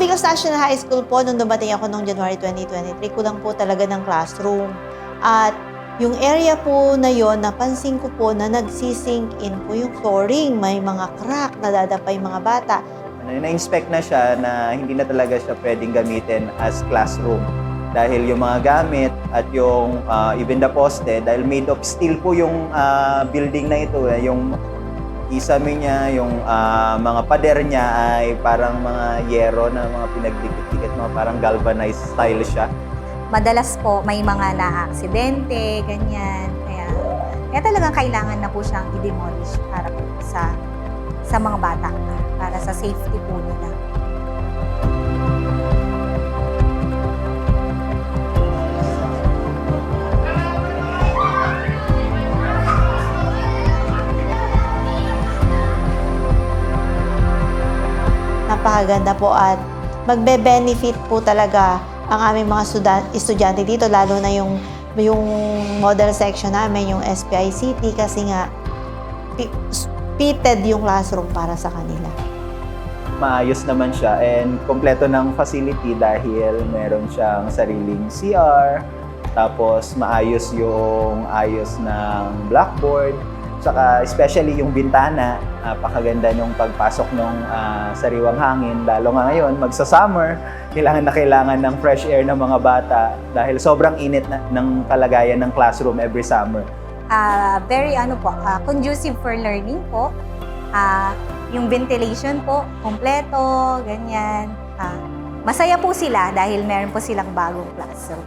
Amigos National High School po, nung dumating ako noong January 2023, kulang po talaga ng classroom. At yung area po na yon, napansin ko po na nagsisink in po yung flooring. May mga crack na dadapa yung mga bata. Na-inspect na siya na hindi na talaga siya pwedeng gamitin as classroom. Dahil yung mga gamit at yung even the poste, dahil made of steel po yung building na ito. Yung kisame niya, yung mga pader niya ay parang mga yero na mga pinagdikit-dikit, mga parang galvanized style siya. Madalas po may mga na-aksidente, ganyan. Kaya talagang kailangan na po siyang i-demolish para po sa mga bata, para sa safety po nila. Napakaganda po at magbe-benefit po talaga ang aming mga estudyante dito, lalo na yung model section namin, yung SPICT, kasi nga fitted yung classroom para sa kanila. Maayos naman siya and kompleto ng facility dahil meron siyang sariling CR, tapos maayos yung ayos ng blackboard, saka especially yung bintana, napakaganda yung pagpasok ng sariwang hangin, lalo nga ngayon, magsa-summer, kailangan ng fresh air ng mga bata dahil sobrang init ng kalagayan ng classroom every summer. Very conducive for learning po. Yung ventilation po, kompleto, ganyan. Masaya po sila dahil meron po silang bagong classroom.